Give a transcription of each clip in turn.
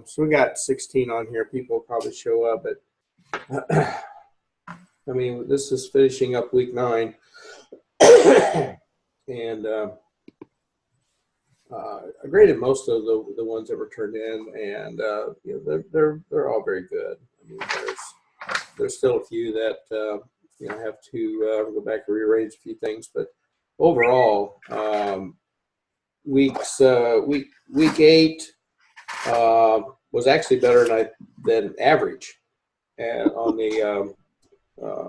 So we got 16 on here. People will probably show up, but I mean, this is finishing up week 9, and I graded most of the ones that were turned in, and you know, they're all very good. I mean, there's still a few that you know, have to go back and rearrange a few things, but overall, week 8 was actually better than average, and on the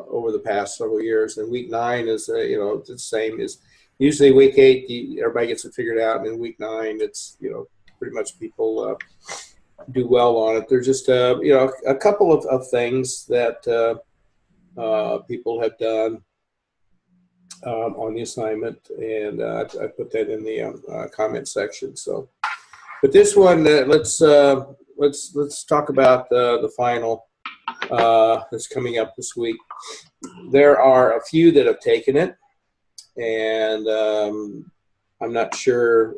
over the past several years. And week 9 is you know, it's the same as usually week 8. Everybody gets it figured out, and in week 9, it's, you know, pretty much people do well on it. There's just you know, a couple of things that people have done on the assignment, and I put that in the comment section. So, but this one, let's talk about the final that's coming up this week. There are a few that have taken it, and I'm not sure.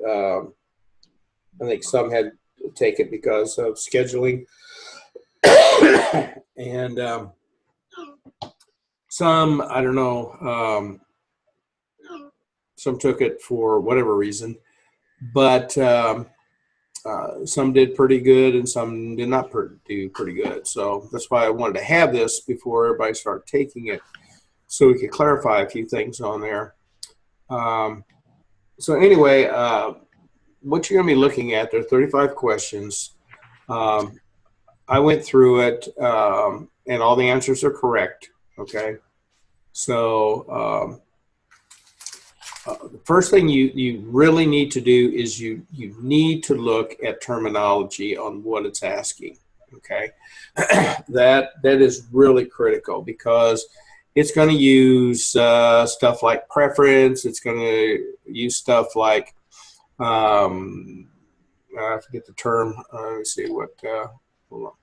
I think some had to take it because of scheduling, and some, I don't know, some took it for whatever reason, but some did pretty good and some did not do pretty good. So that's why I wanted to have this before everybody started taking it, so we could clarify a few things on there. So anyway, what you're going to be looking at, there are 35 questions. I went through it, and all the answers are correct. Okay, so the first thing you really need to do is you need to look at terminology on what it's asking. Okay, that is really critical, because it's going to use stuff like preference. It's going to use stuff like I forget the term. Let me see what. Hold on.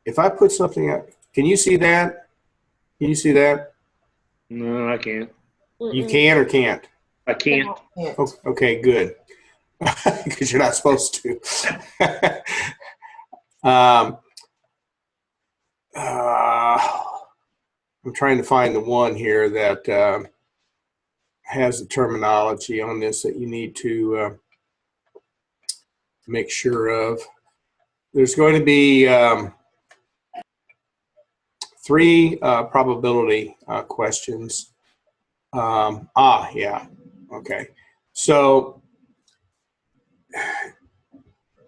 If I put something up, can you see that? Can you see that? No, I can't. You can or can't? I can't. Okay, good. Because you're not supposed to. I'm trying to find the one here that has the terminology on this that you need to make sure of. There's going to be 3 probability questions. Yeah. Okay. So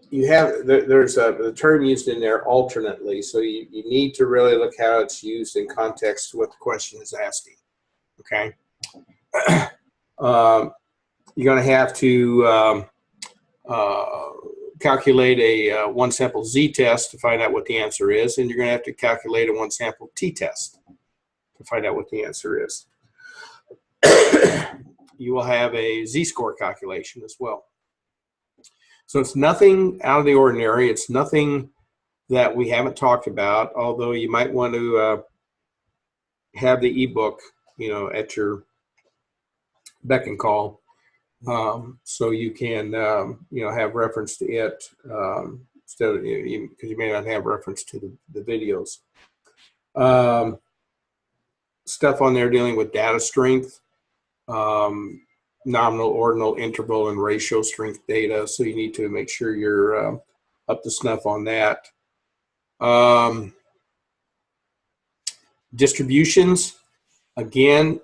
you have, there's the term used in there alternately. So you need to really look how it's used in context to what the question is asking. Okay. You're going to have to calculate a one sample z-test to find out what the answer is, and you're going to have to calculate a one sample t-test to find out what the answer is. You will have a z-score calculation as well. So it's nothing out of the ordinary. It's nothing that we haven't talked about, although you might want to have the ebook, you know, at your beck and call, so you can you know, have reference to it instead of, because you may not have reference to the videos. Stuff on there dealing with data strength, nominal, ordinal, interval, and ratio strength data. So you need to make sure you're up to snuff on that. Distributions, again,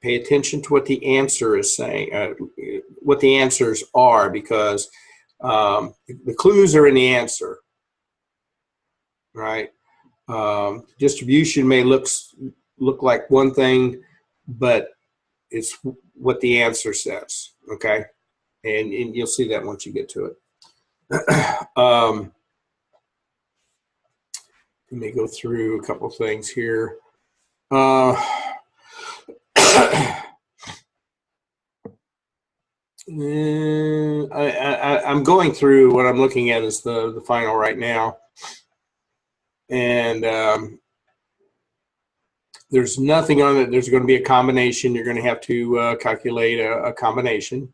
pay attention to what the answer is saying, what the answers are, because the clues are in the answer, right? Distribution may look like one thing, but it's what the answer says, okay? And you'll see that once you get to it. Let me go through a couple things here. I'm going through what I'm looking at is the final right now. And there's nothing on it. There's going to be a combination. You're going to have to calculate a combination.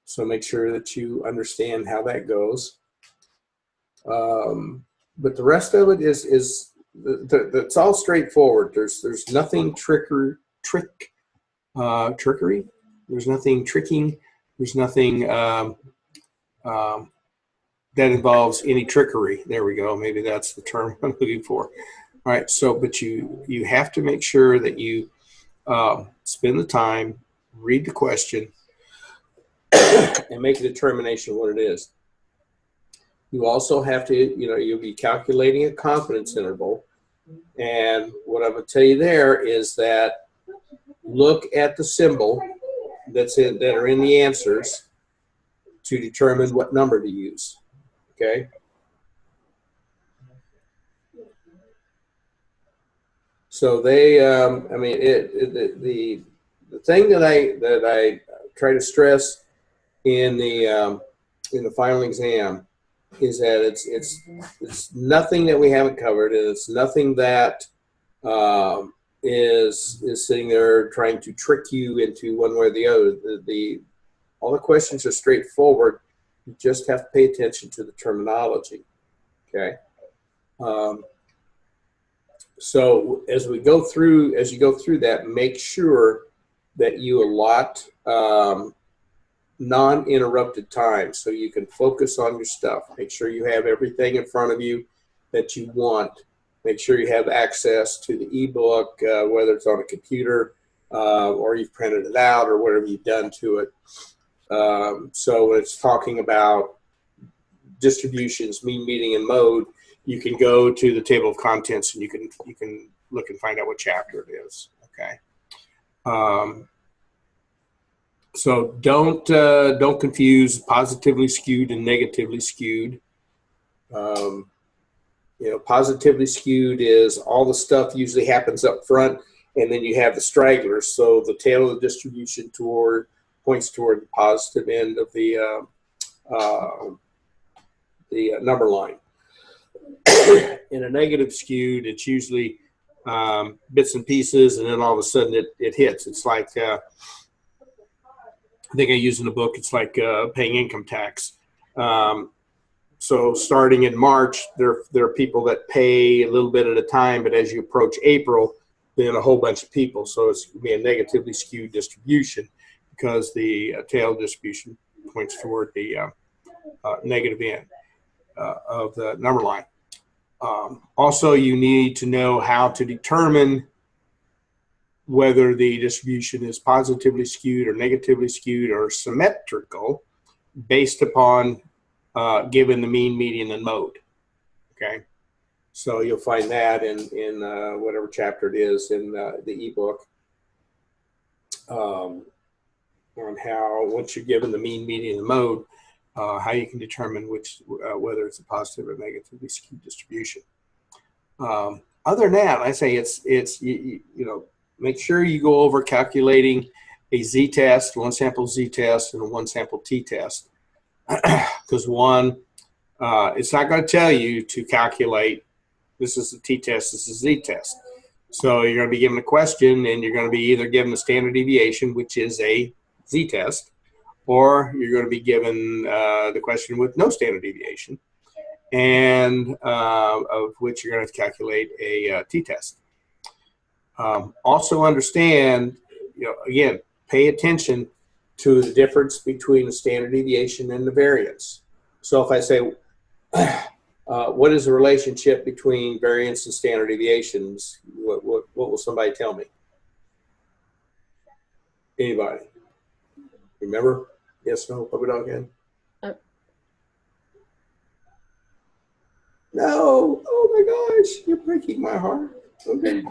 So make sure that you understand how that goes. But the rest of it is it's all straightforward. There's nothing trickery. There's nothing tricking. There's nothing that involves any trickery. There we go. Maybe that's the term I'm looking for. All right. So, but you have to make sure that you spend the time, read the question, and make a determination of what it is. You also have to, you'll be calculating a confidence interval. And what I'm going to tell you there is that look at the symbol that are in the answers to determine what number to use. Okay. So they, the thing that I try to stress in the final exam is that it's nothing that we haven't covered, and it's nothing that is sitting there trying to trick you into one way or the other. All the questions are straightforward. You just have to pay attention to the terminology. Okay. So as you go through that, make sure that you allot non-interrupted time so you can focus on your stuff. Make sure you have everything in front of you that you want. Make sure you have access to the ebook, whether it's on a computer or you've printed it out or whatever you've done to it. So when it's talking about distributions, mean, median, and mode, you can go to the table of contents and you can look and find out what chapter it is. Okay. So don't confuse positively skewed and negatively skewed. Positively skewed is all the stuff usually happens up front, and then you have the stragglers. So the tail of the distribution points toward the positive end of the number line. In a negative skewed, it's usually bits and pieces, and then all of a sudden it hits. It's like I think I use in the book. It's like paying income tax. So starting in March, there are people that pay a little bit at a time, but as you approach April, then a whole bunch of people. So it's going to be a negatively skewed distribution because the tail distribution points toward the negative end of the number line. Also, you need to know how to determine whether the distribution is positively skewed or negatively skewed or symmetrical based upon given the mean, median, and mode. Okay, so you'll find that in whatever chapter it is in the ebook on how, once you're given the mean, median, and mode, how you can determine whether it's a positive or negatively skewed distribution. Other than that, I say it's make sure you go over calculating a z-test, one sample z-test, and a one sample t-test. Because it's not going to tell you to calculate, this is a t-test, this is a z-test. So you're going to be given a question, and you're going to be either given the standard deviation, which is a z-test, or you're going to be given the question with no standard deviation, and of which you're going to have to calculate a t-test. Also understand, again, pay attention to the difference between the standard deviation and the variance. So if I say, what is the relationship between variance and standard deviations? What will somebody tell me? Anybody? Remember? Yes, no, puppy dog again? No. Oh my gosh, you're breaking my heart. Okay.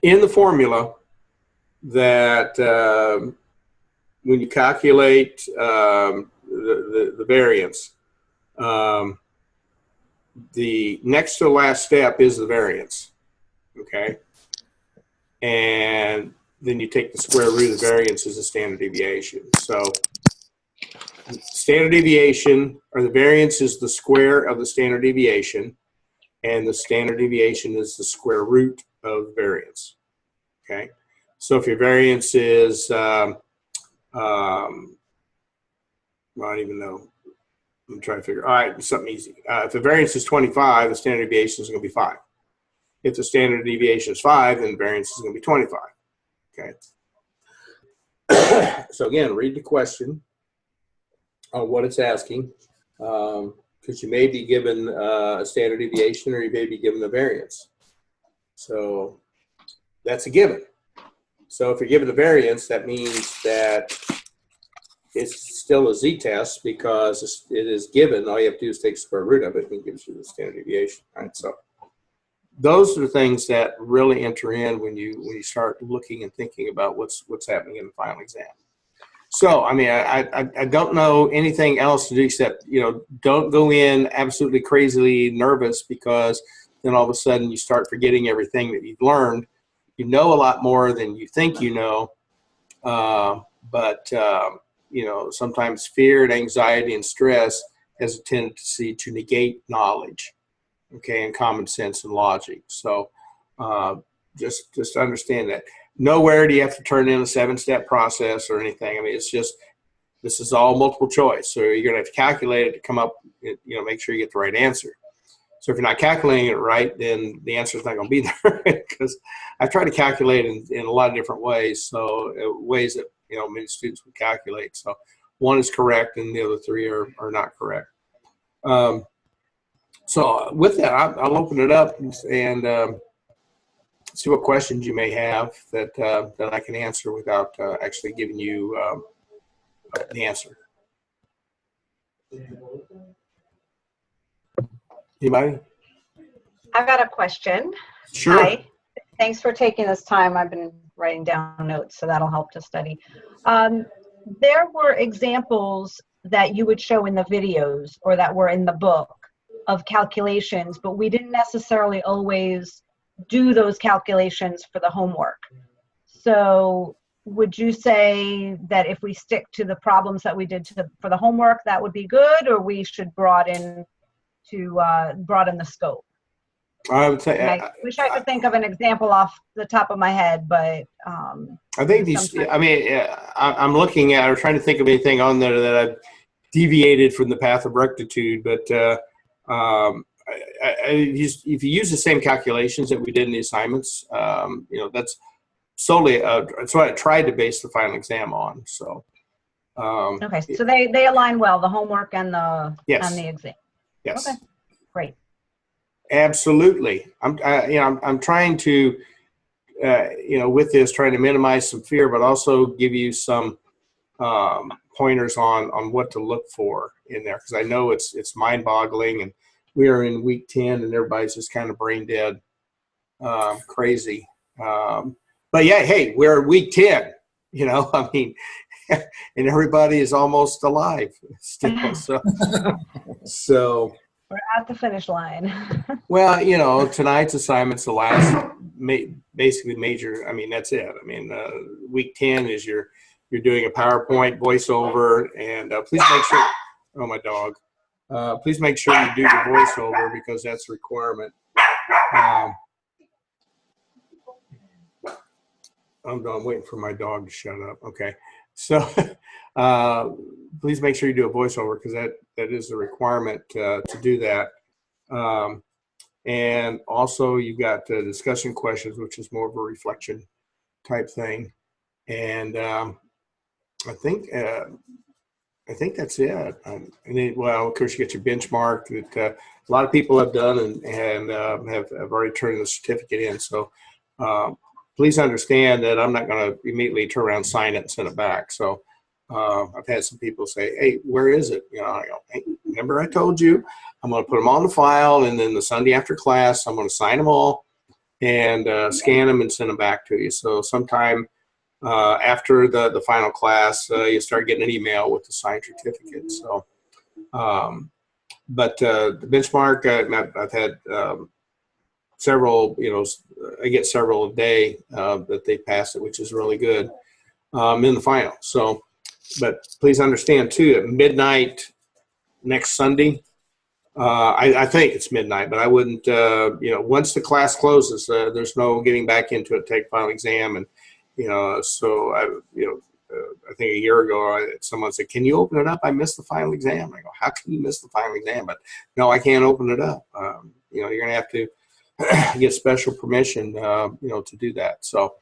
In the formula that when you calculate the variance, the next to the last step is the variance, okay? And then you take the square root of the variance as a standard deviation. So standard deviation, or the variance, is the square of the standard deviation, and the standard deviation is the square root of the variance, okay? So if your variance is, I don't even know, I'm trying to figure. All right, something easy. If the variance is 25, the standard deviation is going to be 5. If the standard deviation is 5, then the variance is going to be 25. Okay. So again, read the question on what it's asking, because you may be given a standard deviation or you may be given a variance. So that's a given. So if you're given a variance, that means that it's still a z-test because it is given. All you have to do is take the square root of it and it gives you the standard deviation. All right, so those are things that really enter in when you start looking and thinking about what's happening in the final exam. So, I mean, I don't know anything else to do except, don't go in absolutely crazily nervous, because then all of a sudden you start forgetting everything that you've learned. You know a lot more than you think you know, but sometimes fear and anxiety and stress has a tendency to negate knowledge, okay, and common sense and logic. So just understand that. Nowhere do you have to turn in a 7-step process or anything. I mean, it's just, this is all multiple choice. So you're going to have to calculate it to come up, make sure you get the right answer. So if you're not calculating it right, then the answer is not going to be there, because I've tried to calculate in a lot of different ways. So ways that, many students would calculate. So one is correct and the other 3 are not correct. So with that, I'll open it up and see what questions you may have that I can answer without actually giving you the answer. Anybody? I've got a question. Sure. Hi. Thanks for taking this time. I've been writing down notes, so that'll help to study. There were examples that you would show in the videos or that were in the book of calculations, but we didn't necessarily always do those calculations for the homework. So would you say that if we stick to the problems that we did for the homework, that would be good, or we should broaden the scope? I would say, I wish I could think of an example off the top of my head, but I think these, I'm looking at or trying to think of anything on there that I've deviated from the path of rectitude, but if you use the same calculations that we did in the assignments, that's solely that's what I tried to base the final exam on. So okay, so they align well, the homework and the exam. Yes. Okay, great. Absolutely. I'm trying to with this, trying to minimize some fear, but also give you some pointers on what to look for in there, because I know it's mind-boggling, and we are in week 10 and everybody's just kind of brain dead, crazy. But yeah, hey, we're week 10, I mean, and everybody is almost alive still. So we're at the finish line. Well, tonight's assignment's the last basically major. I mean, that's it. I mean, week 10 is you're doing a PowerPoint voiceover, and please make sure. Oh, my dog. Please make sure you do the voiceover, because that's a requirement. I'm waiting for my dog to shut up. Okay. So please make sure you do a voiceover, because that is a requirement to do that. And also you've got discussion questions, which is more of a reflection type thing. And I think that's it. And then, well, of course, you get your benchmark that a lot of people have done and have already turned the certificate in. So please understand that I'm not going to immediately turn around, sign it, and send it back. So I've had some people say, "Hey, where is it?" I go, "Hey, remember I told you I'm going to put them on the file, and then the Sunday after class, I'm going to sign them all and scan them and send them back to you." So sometime after the final class, you start getting an email with the signed certificate. So, but the benchmark, I've had several, I get several a day that they pass it, which is really good in the final. So, but please understand too, at midnight next Sunday, I think it's midnight, but I wouldn't, once the class closes, there's no getting back into it, take final exam. And, so I think a year ago, someone said, "Can you open it up? I missed the final exam." I go, "How can you miss the final exam?" But no, I can't open it up. You're going to have to get special permission, to do that. So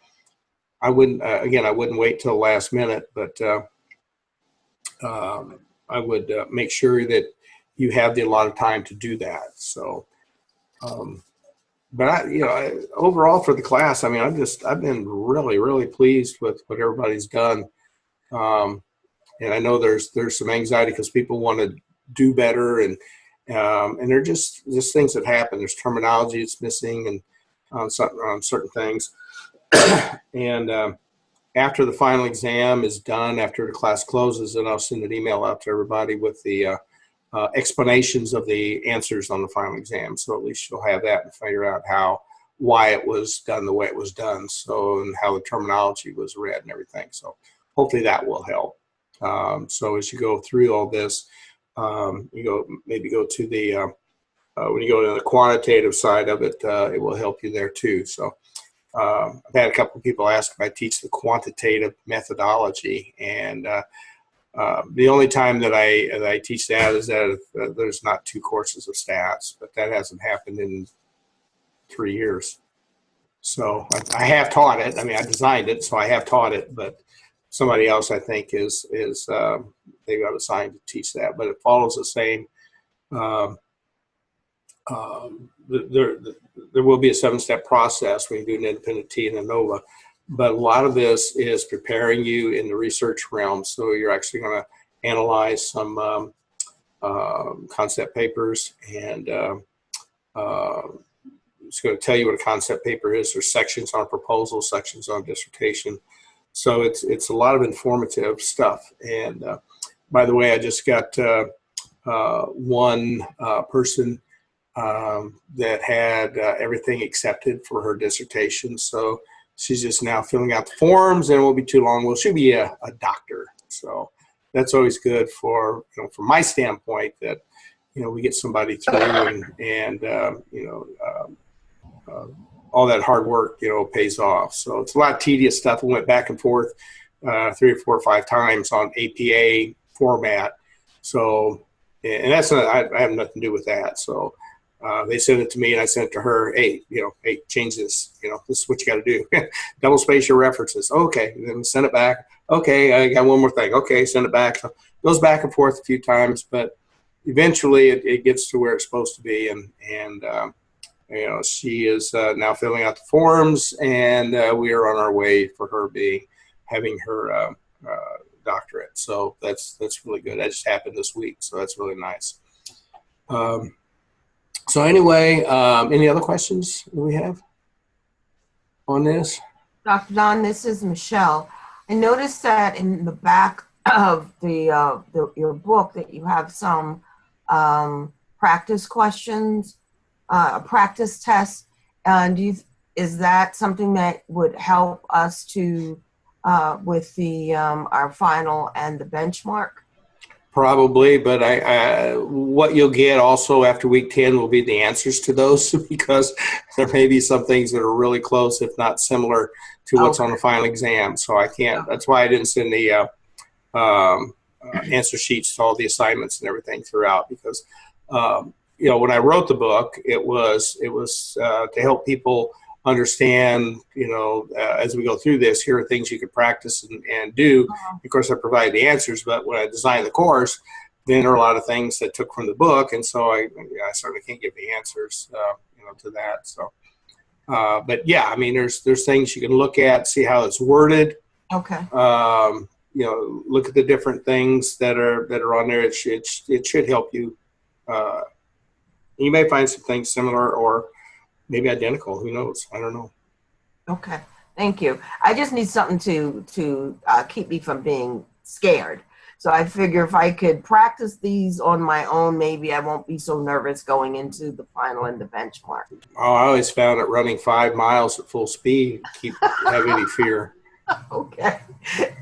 I wouldn't, I wouldn't wait till the last minute, but I would make sure that you have the allotted time to do that. So, but overall for the class, I mean, I've been really, really pleased with what everybody's done. And I know there's some anxiety because people want to do better, and they're just things that happen. There's terminology that's missing, and on certain things. And after the final exam is done, after the class closes, then I'll send an email out to everybody with the explanations of the answers on the final exam. So at least you'll have that and figure out why it was done the way it was done. So, and how the terminology was read and everything. So hopefully that will help. So as you go through all this, maybe go to the, when you go to the quantitative side of it, it will help you there too. So I've had a couple of people ask if I teach the quantitative methodology, and the only time that I teach that is that if, there's not 2 courses of stats, but that hasn't happened in 3 years. So I have taught it. I mean, I designed it, so I have taught it, but somebody else, I think, is they got assigned to teach that. But it follows the same. There will be a 7-step process when you do an independent T and a NOVA, but a lot of this is preparing you in the research realm. So you're actually going to analyze some concept papers, and it's going to tell you what a concept paper is. There's sections on proposal, sections on dissertation. So it's a lot of informative stuff. And by the way, I just got one person that had everything accepted for her dissertation. So she's just now filling out the forms, and it won't be too long. Well, she'll be a doctor. So that's always good from my standpoint, that, we get somebody through, and all that hard work, pays off. So it's a lot of tedious stuff. We went back and forth 3 or 4 or 5 times on APA format. So, and that's not, I have nothing to do with that. So they sent it to me, and I sent it to her. Hey, change this. This is what you got to do. Double space your references. Okay, and then send it back. Okay, I got one more thing. Okay, send it back. So it goes back and forth a few times, but eventually it gets to where it's supposed to be, and she is now filling out the forms, and we are on our way for her having her doctorate. So that's really good. That just happened this week, so that's really nice. So anyway, any other questions that we have on this? Dr. Don, this is Michelle. I noticed that in the back of your book that you have some practice questions, a practice test. Is that something that would help us to with the our final and the benchmark? Probably, but what you'll get also after week 10 will be the answers to those, because there may be some things that are really close, if not similar, to what's on the final exam. So I can't. That's why I didn't send the answer sheets to all the assignments and everything throughout, because when I wrote the book, it was to help people understand, as we go through this, here are things you could practice and do. Of course, I provide the answers, but when I designed the course, then there are a lot of things that took from the book, and so I certainly can't give the answers, to that. So, but yeah, I mean, there's things you can look at, see how it's worded. Okay. Look at the different things that are on there. It should help you. You may find some things similar or maybe identical. Who knows? I don't know. Okay. Thank you. I just need something to keep me from being scared. So I figure if I could practice these on my own, maybe I won't be so nervous going into the final and the benchmark. Oh, I always found that running 5 miles at full speed keep have any fear. Okay.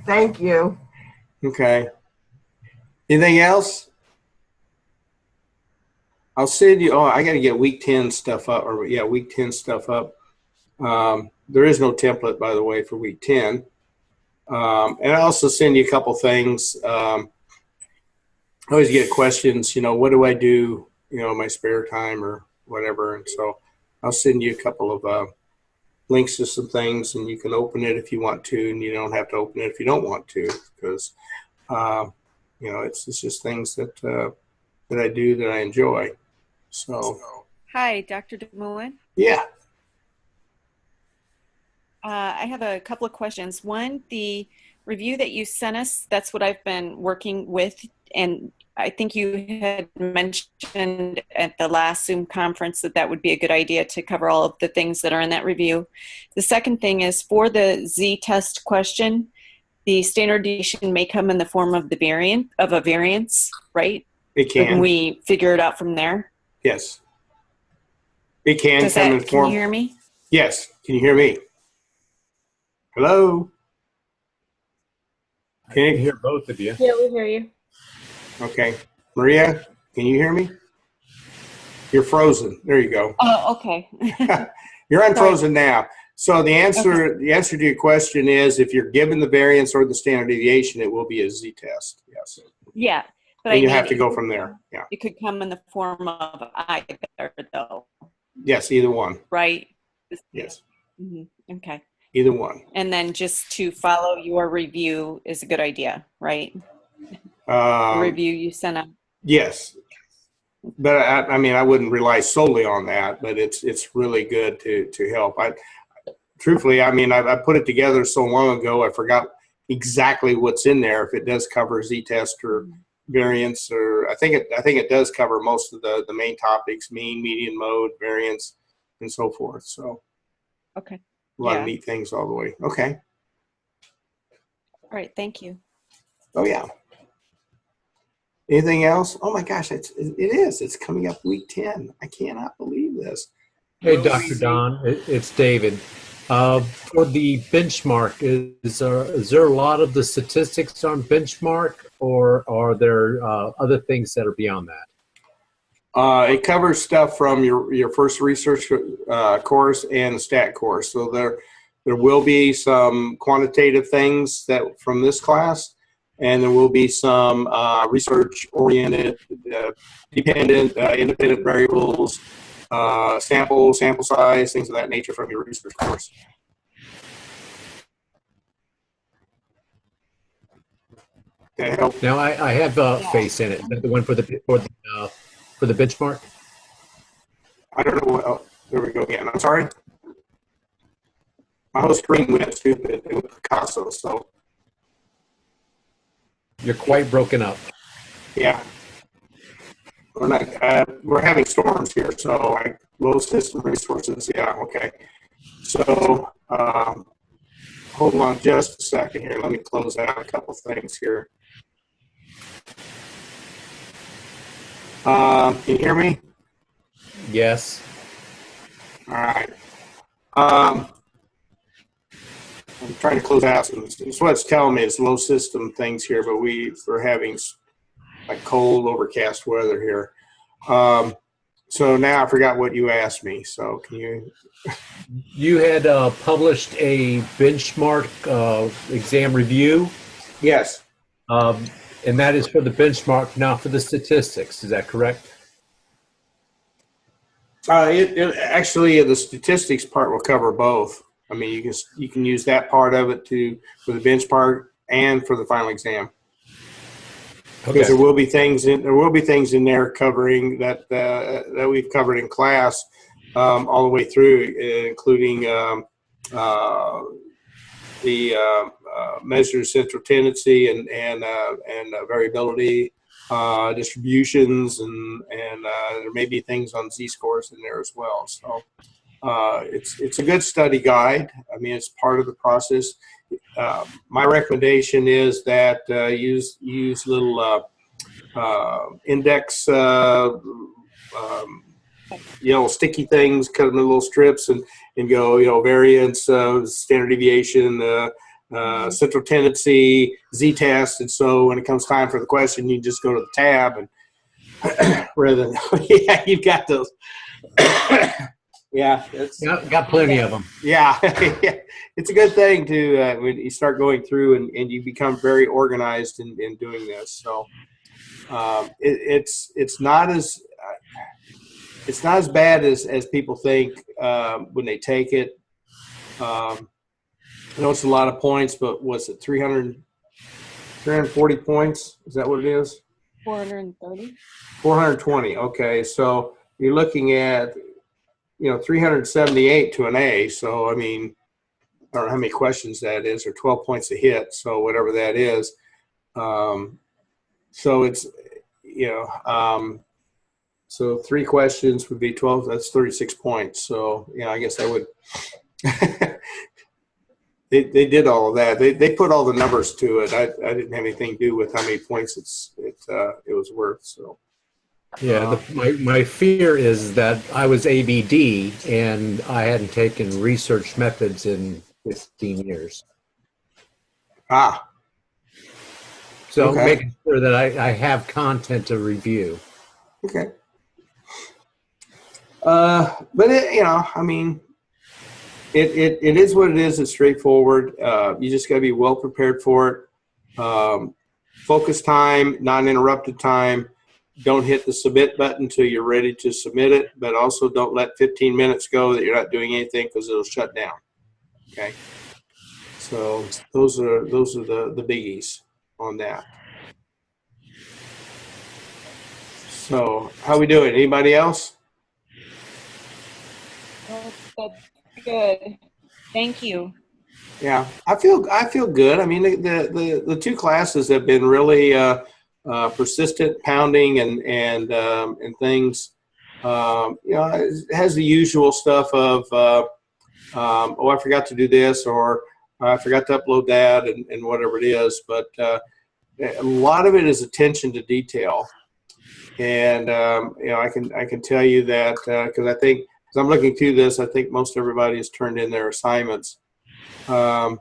Thank you. Okay. Anything else? I'll send you. Oh, I got to get week 10 stuff up. Week 10 stuff up. There is no template, by the way, for week 10. And I also send you a couple things. I always get questions, what do I do, in my spare time or whatever. And so I'll send you a couple of links to some things, and you can open it if you want to, and you don't have to open it if you don't want to, because, it's just things that I do that I enjoy. So. Hi, Dr. DeMoen. Yeah. I have a couple of questions. One, the review that you sent us, that's what I've been working with. And I think you had mentioned at the last Zoom conference that would be a good idea to cover all of the things that are in that review. The second thing is for the Z-test question, the standard deviation may come in the form of a variance, right? It can. And we figure it out from there. Yes. It can come in form. Can you hear me? Yes. Can you hear me? Hello? I can hear both of you. Yeah, we hear you. Okay. Maria, can you hear me? You're frozen. There you go. Oh, okay. You're unfrozen now. So the answer to your question is, if you're given the variance or the standard deviation, it will be a Z-test. Yes. Yeah. But And you have to go from there. Yeah. It could come in the form of either, though, Yes, either one. right? Yes. Okay. Either one. And then just to follow your review is a good idea, right? Um, Review you sent out. Yes. But I wouldn't rely solely on that, but it's really good to help. Truthfully, I put it together so long ago, I forgot exactly what's in there. If it does cover Z-test or variance, or I think it does cover most of the main topics: mean, median, mode, variance, and so forth. So Okay. a lot Yeah. of neat things all the way. Okay. All right. Thank you. Oh yeah. Anything else? Oh my gosh, it is. It's coming up week 10. I cannot believe this. Hey, Dr. Don, it's David. For the benchmark, is there a lot of the statistics on benchmark, or are there other things that are beyond that? It covers stuff from your first research course and the stat course. So there will be some quantitative things that from this class, and there will be some research-oriented, dependent, independent variables, sample size, things of that nature from your research course. That help? Now, I have face in it. Is that the one for the benchmark? I don't know what. Oh, there we go again. I'm sorry. My whole screen went stupid with Picasso. So You're quite broken up. yeah, we're not. We're having storms here, so low system resources. Yeah, okay. So hold on just a second here. Let me close out a couple things here. Can you hear me? Yes. All right. I'm trying to close out. It's what it's telling me. It's low system things here, but we're having like cold, overcast weather here. So now I forgot what you asked me. So can you? You had published a benchmark exam review, Yes. and that is for the benchmark, not for the statistics. Is that correct? Actually, the statistics part will cover both. I mean, you can use that part of it for the benchmark and for the final exam. Because there will be things in there covering that we've covered in class all the way through, including the measure of central tendency and variability, distributions, and there may be things on Z-scores in there as well. So it's a good study guide. I mean, it's part of the process. My recommendation is that use little index, sticky things, cut them in little strips, and go, variance, standard deviation, central tendency, Z-test, and so when it comes time for the question, you just go to the tab, and rather than you've got those. Yeah, it's Got plenty of them. yeah, it's a good thing to when you start going through and you become very organized in doing this. So it's not as bad as people think when they take it. I know it's a lot of points, but was it 340 points? Is that what it is? 430. 420. Okay, so you're looking at 378 to an A. So I mean, I don't know how many questions that is, or 12 points a hit. So whatever that is. So it's so 3 questions would be 12. That's 36 points. So I guess I would. They did all of that. They put all the numbers to it. I didn't have anything to do with how many points it was worth. So Yeah, my fear is that I was ABD and I hadn't taken research methods in 15 years. So Okay. making sure that I have content to review. Okay. But I mean, it is what it is. It's straightforward. You just got to be well prepared for it. Focus time, non-interrupted time. Don't hit the submit button until you're ready to submit it, but also don't let 15 minutes go that you're not doing anything because it'll shut down. Okay. So those are the biggies on that. So how we doing? Anybody else? That's good. Thank you. Yeah, I feel good. I mean, the 2 classes have been really persistent, pounding and things. It has the usual stuff of oh, I forgot to do this, or I forgot to upload that, and whatever it is. But a lot of it is attention to detail, and I can tell you that because I think as I'm looking through this, I think most everybody has turned in their assignments. But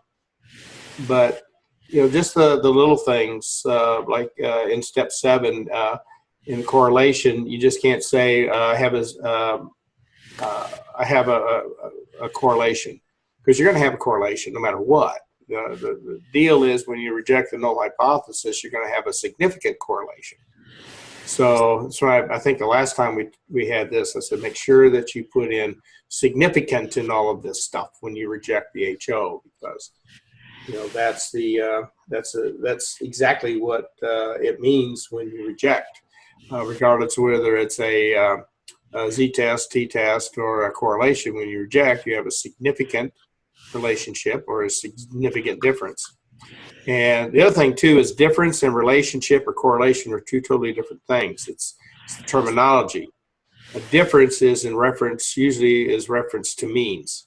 just the little things like in step 7 in correlation, you just can't say I have a correlation, because you're going to have a correlation no matter what. The deal is when you reject the null hypothesis, you're going to have a significant correlation. So that's why I think the last time we had this, I said make sure that you put in significant in all of this stuff when you reject the HO, because that's exactly what it means when you reject, regardless of whether it's a z-test, t-test, or a correlation. When you reject, you have a significant relationship or a significant difference. And the other thing too is difference and relationship or correlation are 2 totally different things. It's the terminology. A difference is usually reference to means.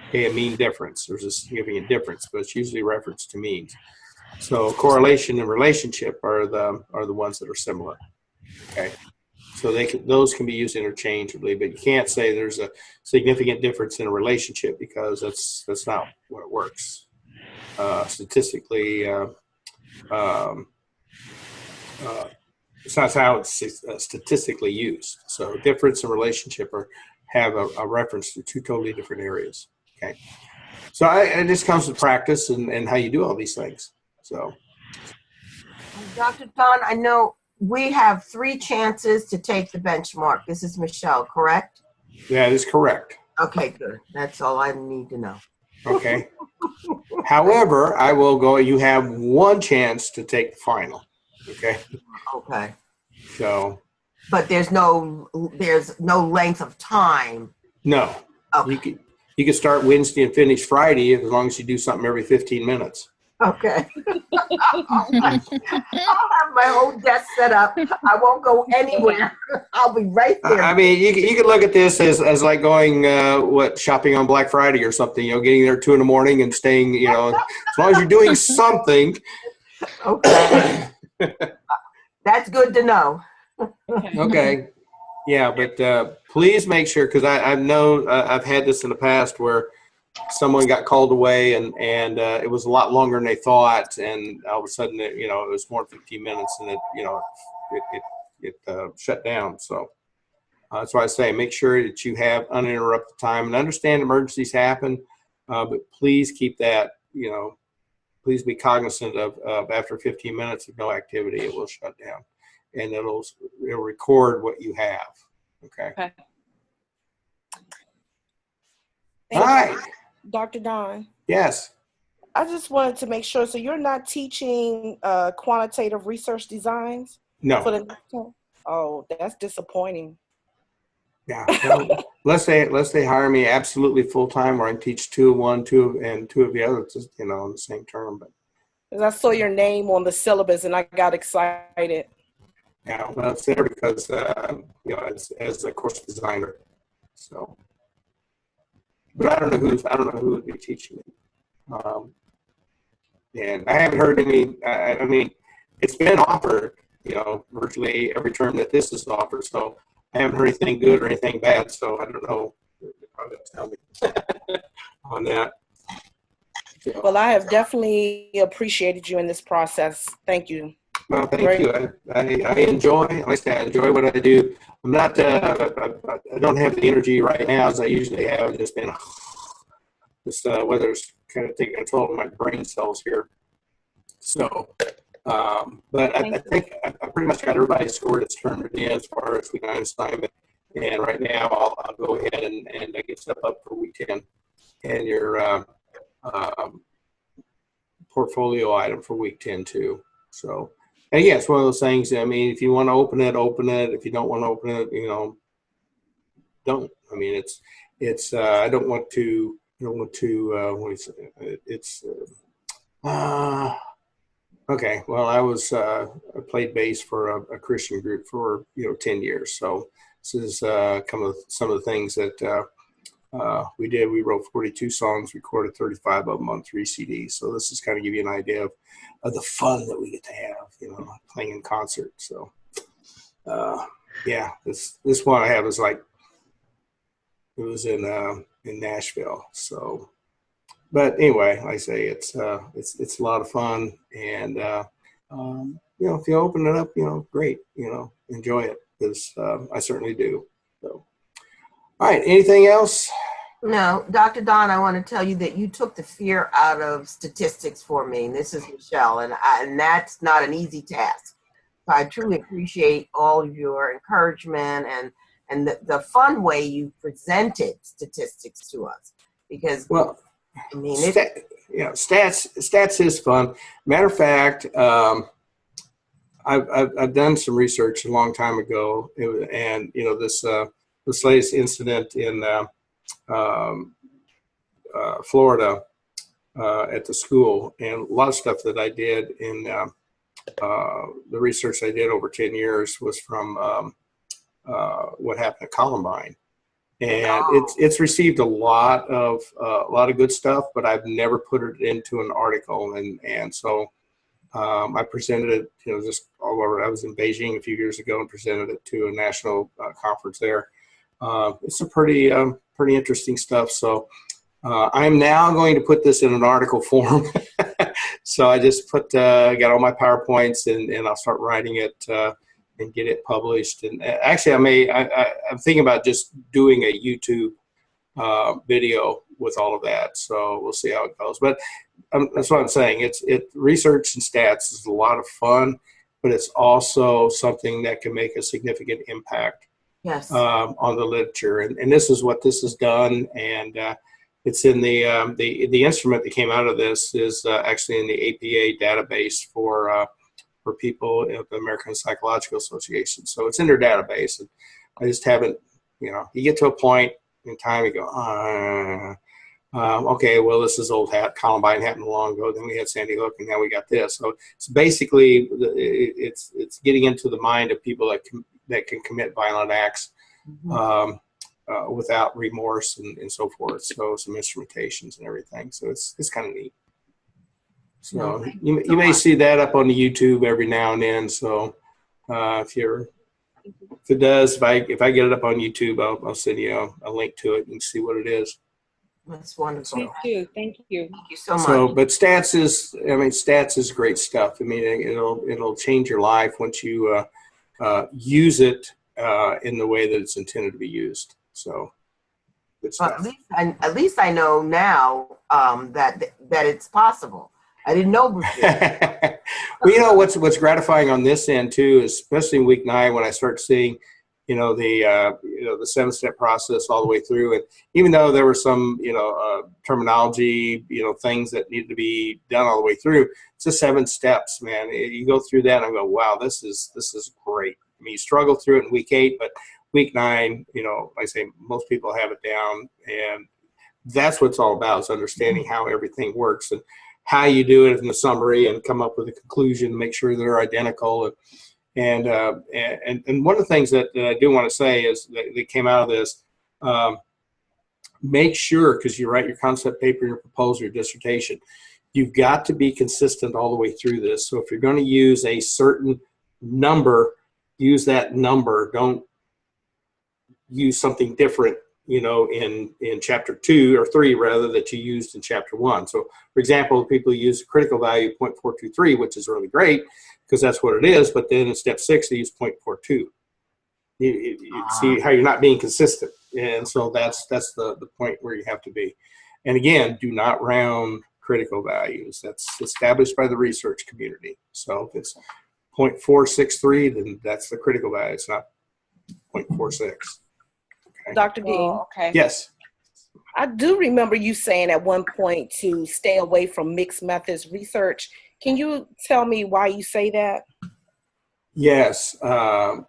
Okay, a mean difference. There's a significant difference, but it's usually reference to means. So correlation and relationship are the ones that are similar. Okay, so those can be used interchangeably, but you can't say there's a significant difference in a relationship, because that's not what it works. Statistically, it's not how it's statistically used. So difference and relationship have a reference to 2 totally different areas. Okay, so it just comes with practice and how you do all these things. So, Dr. Don, I know we have 3 chances to take the benchmark. This is Michelle, correct? that is correct. Okay, good. That's all I need to know. Okay. However, I will go. You have 1 chance to take the final. Okay. Okay. So. But there's no length of time. No. Okay. You can start Wednesday and finish Friday as long as you do something every 15 minutes. Okay. I'll have my whole desk set up. I won't go anywhere. I'll be right there. I mean, you could look at this as like going shopping on Black Friday or something. Getting there at 2 a.m. and staying. As long as you're doing something. Okay. That's good to know. Okay. Yeah, but please make sure, because I know I've had this in the past where someone got called away and it was a lot longer than they thought, and all of a sudden it was more than 15 minutes and it shut down. So That's why I say make sure that you have uninterrupted time and understand emergencies happen, but please keep that, please be cognizant of after 15 minutes of no activity, it will shut down and it'll record what you have. Okay. Okay. All right. Dr. Don, Yes. I just wanted to make sure. So you're not teaching quantitative research designs No. for the next term? Oh, that's disappointing. Yeah. Well, unless they hire me absolutely full time, where I teach two of one, two of the other, in the same term. But 'Cause I saw your name on the syllabus and I got excited. yeah, well, it's there because as a course designer. So, but I don't know who would be teaching it. And I haven't heard any. I mean, it's been offered, virtually every term that this is offered. So I haven't heard anything good or anything bad. So I don't know. They're probably gonna tell me on that. So, Well, I have definitely appreciated you in this process. Thank you. well, thank you. I enjoy. Like I say, I enjoy what I do. I'm not. I don't have the energy right now as I usually have. Just been. This weather's kind of taking control of my brain cells here. So, but I think I pretty much got everybody scored that's turned it in as far as week 9 assignment. And right now I'll go ahead and get stuff up for week 10 and your portfolio item for week 10 too. So, and yeah, it's one of those things. I mean, if you want to open it, open it. If you don't want to open it, don't. I mean, it's. I don't want to. What do you say? It's. Okay. Well, I played bass for a Christian group for 10 years. So this is some of the things that we did. We wrote 42 songs, recorded 35 of them on 3 CDs. So this is kind of give you an idea of the fun that we get to have, playing in concert. So yeah, this one I have is like it was in Nashville. So. But anyway, like I say it's a lot of fun, and if you open it up, great, enjoy it, because I certainly do. So, all right, anything else? No, Dr. Don, I want to tell you that you took the fear out of statistics for me. And this is Michelle, and that's not an easy task. So I truly appreciate all of your encouragement and the fun way you presented statistics to us, because I mean, stats is fun. Matter of fact, I've done some research a long time ago, and this latest incident in Florida at the school, and a lot of stuff that I did in the research I did over 10 years was from what happened at Columbine. And it's received a lot of good stuff, but I've never put it into an article, and so I presented it, just all over. I was in Beijing a few years ago and presented it to a national conference there. It's a pretty interesting stuff. So I'm now going to put this in an article form. So I just got all my PowerPoints and I'll start writing it. And get it published. And actually, I'm thinking about just doing a YouTube video with all of that. So we'll see how it goes. But that's what I'm saying. It's research and stats is a lot of fun, but it's also something that can make a significant impact. Yes. On the literature, and this is what this has done. And it's in the instrument that came out of this is actually in the APA database for people at the American Psychological Association. So it's in their database. And I just haven't, you get to a point in time, you go, okay, well, this is old hat. Columbine happened long ago. Then we had Sandy Hook, and now we got this. So it's basically, it's getting into the mind of people that can commit violent acts without remorse and so forth. So some instrumentations and everything. So it's kind of neat. So you may see that up on the YouTube every now and then. So if it does, if I get it up on YouTube, I'll send you a link to it and see what it is. That's wonderful. Please do. Thank you. Thank you so much. So, but stats is great stuff. I mean, it'll change your life once you use it in the way that it's intended to be used. So good Well, stuff. at least I know now that it's possible. I didn't know before. Well, you know what's gratifying on this end too, is especially in week 9 when I start seeing, the 7-step process all the way through, and even though there were some, terminology, things that needed to be done all the way through, it's just 7 steps, man. You go through that and I go, wow, this is great. I mean, you struggle through it in week 8, but week 9, like I say, most people have it down, and that's what it's all about, is understanding how everything works and how you do it in the summary and come up with a conclusion, make sure they're identical. And one of the things that I do want to say is that came out of this, make sure, because you write your concept paper, your proposal, your dissertation, you've got to be consistent all the way through this. So if you're going to use a certain number, use that number. Don't use something different, in chapter 2 or 3 rather, that you used in chapter 1. So for example, people use critical value 0.423, which is really great because that's what it is. But then in step 6, they use 0.42. You see how you're not being consistent. And so that's the point where you have to be. And again, do not round critical values. That's established by the research community. So if it's 0.463, then that's the critical value. It's not 0.46. Dr. Dean. Okay. Yes. I do remember you saying at one point to stay away from mixed methods research. Can you tell me why you say that? Yes. Hold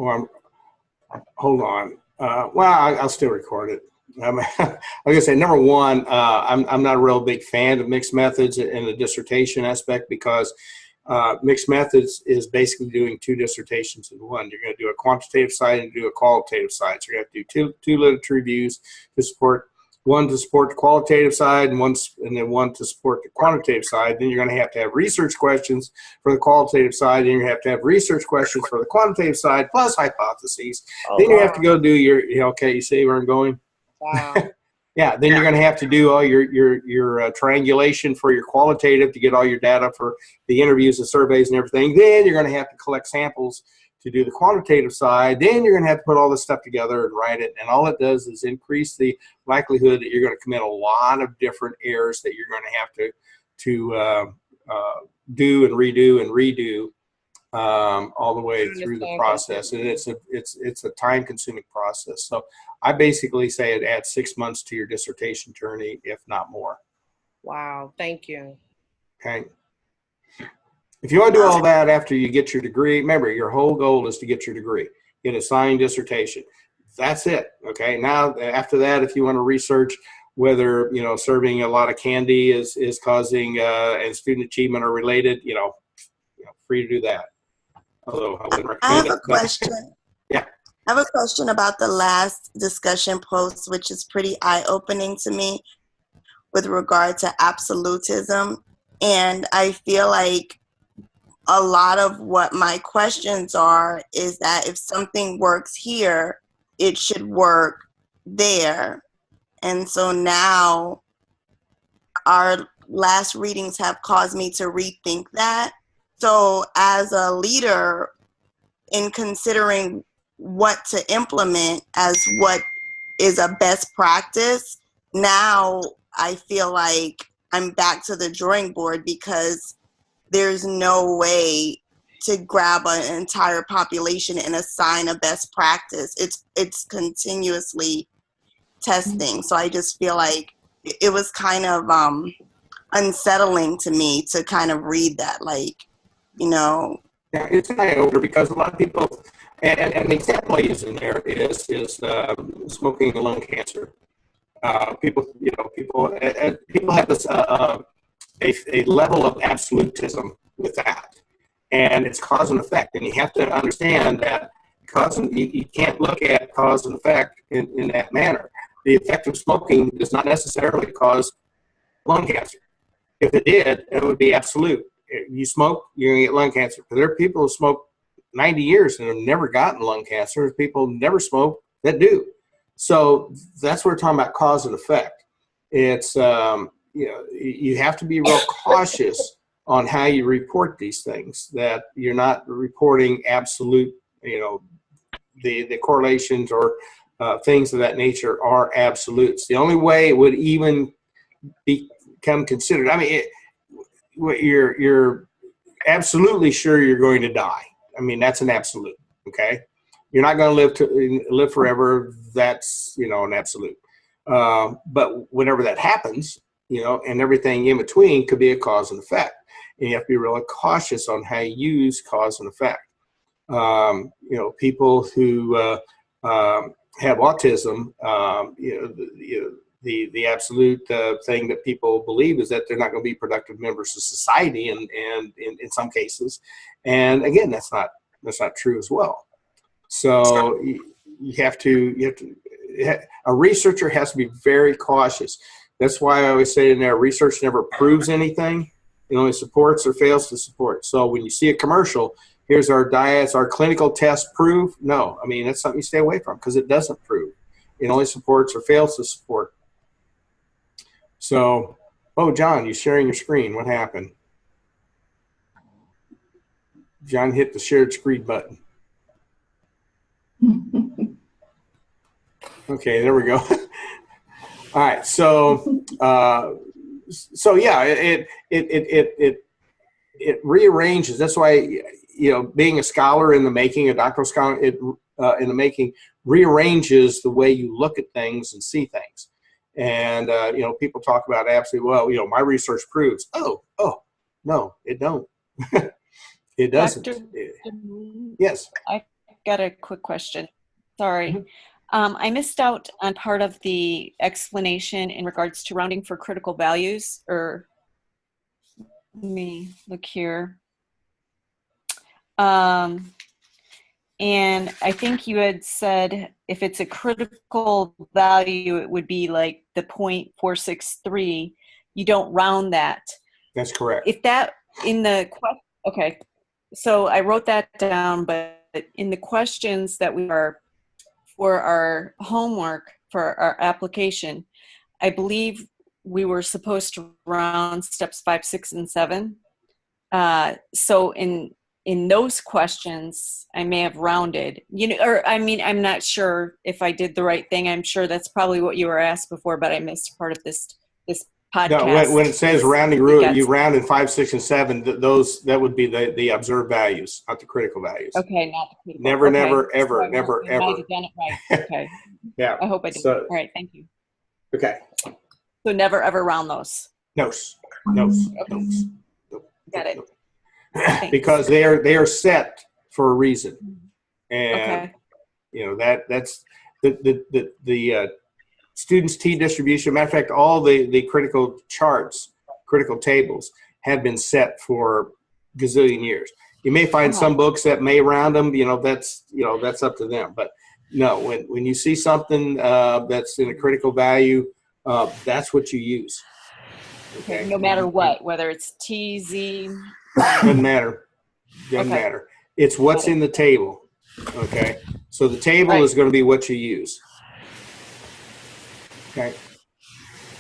on. I'll still record it. I'm going to say, number one, I'm not a real big fan of mixed methods in the dissertation aspect, because mixed methods is basically doing 2 dissertations in one. You're going to do a quantitative side and do a qualitative side. So you're going to do two literature reviews to support, one to support the qualitative side and then one to support the quantitative side. Then you're going to have research questions for the qualitative side, and you have to have research questions for the quantitative side, plus hypotheses. Then you have to go do your, okay, you see where I'm going? Wow. Yeah, then you're going to have to do all your triangulation for your qualitative to get all your data for the interviews and surveys and everything. Then you're going to have to collect samples to do the quantitative side. Then you're going to have to put all this stuff together and write it. And all it does is increase the likelihood that you're going to commit a lot of different errors that you're going to have to do and redo all the way through the process. And it's a time-consuming process. So I basically say it adds 6 months to your dissertation journey, if not more. Wow. Thank you. Okay. If you want to do all that after you get your degree, remember, your whole goal is to get your degree, get a signed dissertation. That's it. Okay. Now, after that, if you want to research whether, serving a lot of candy is causing and student achievement are related, free to do that. Although I wouldn't recommend I have a question. Yeah. I have a question about the last discussion post, which is pretty eye-opening to me with regard to absolutism. And I feel like a lot of what my questions are is that if something works here, it should work there. And so now our last readings have caused me to rethink that. So as a leader, in considering what to implement as what is a best practice, now I feel like I'm back to the drawing board, because there's no way to grab an entire population and assign a best practice. It's continuously testing. So I just feel like it was kind of unsettling to me to kind of read that, Yeah, it's an eye-opener, because a lot of people, and the example I use in there is smoking and lung cancer. People have this a level of absolutism with that, and it's cause and effect. And you have to understand that you can't look at cause and effect in that manner. The effect of smoking does not necessarily cause lung cancer. If it did, it would be absolute. You smoke, you're going to get lung cancer. But there are people who smoke 90 years and have never gotten lung cancer. There's people who never smoke that do. So that's what we're talking about, cause and effect. It's, you have to be real cautious on how you report these things, that you're not reporting absolute, the correlations or things of that nature are absolutes. The only way it would even become considered, I mean, you're absolutely sure you're going to die. I mean, that's an absolute. Okay, you're not going to live forever. That's an absolute. But whenever that happens, and everything in between could be a cause and effect. And you have to be really cautious on how you use cause and effect. People who have autism, the absolute thing that people believe is that they're not going to be productive members of society, and in some cases, and again, that's not true as well. So a researcher has to be very cautious. That's why I always say in there, research never proves anything. It only supports or fails to support. So when you see a commercial, here's our diets, our clinical tests prove. No, I mean, that's something you stay away from because it doesn't prove. It only supports or fails to support. So, John, you're sharing your screen. What happened? John hit the shared screen button. Okay, there we go. All right, so yeah, it rearranges. That's why being a scholar in the making, a doctoral scholar in the making, rearranges the way you look at things and see things. And people talk about absolutely, well, my research proves. Oh, no, it don't. It doesn't. Yes. I got a quick question. Sorry. I missed out on part of the explanation in regards to rounding for critical values, or let me look here. And I think you had said if it's a critical value, it would be like the 0.463. You don't round that. That's correct. If that okay. So I wrote that down, but in the questions that we are for our homework for our application, I believe we were supposed to round steps 5, 6, and 7. So in those questions, I may have rounded, I'm not sure if I did the right thing. I'm sure that's probably what you were asked before, but I missed part of this podcast. No, when it says rounding rule, you round in 5, 6, and 7. That would be the observed values, not the critical values. Okay, not the critical. Never, okay. never, ever, so never, I ever. might have done it right. Okay. Yeah. I hope I did. So, all right. Thank you. Okay. So never ever round those. No's. Got it. Because they are set for a reason, and okay. that's the students' T distribution. Matter of fact, all the critical charts, critical tables have been set for gazillion years. You may find some books that may round them. That's up to them. But no, when you see something that's in a critical value, that's what you use. Okay. No matter what, whether it's T, Z. Doesn't matter. Doesn't matter. It's what's in the table. Okay. So the table is going to be what you use. Okay.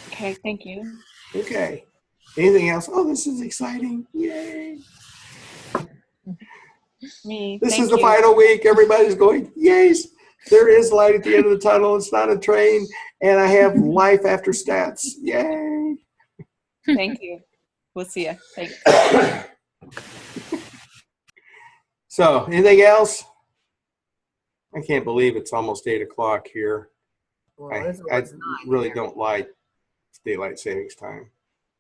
Okay. Thank you. Okay. Anything else? Oh, this is exciting. Yay. This is the final week. Everybody's going, yes, there is light at the end of the tunnel. It's not a train. And I have life after stats. Yay. Thank you. We'll see you. Thanks. So, anything else? I can't believe it's almost 8 o'clock here. Well, I really don't like daylight savings time.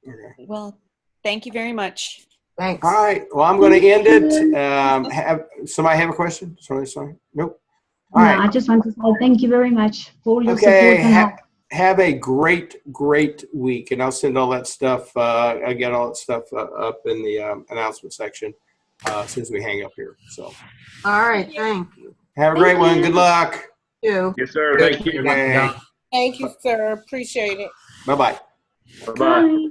Okay. Well, thank you very much. Thanks. All right. Well, I'm going to end it. Somebody have a question? Sorry. Nope. All right. I just want to say thank you very much for all your Okay. support and help. Have a great week, and I'll send all that stuff. I get all that stuff up in the announcement section as soon as we hang up here. So, All right. Thank you. have a great one. Good luck. You. Yes, sir. Thank you. Okay. Thank you, sir. Appreciate it. Bye-bye. Bye-bye. Bye.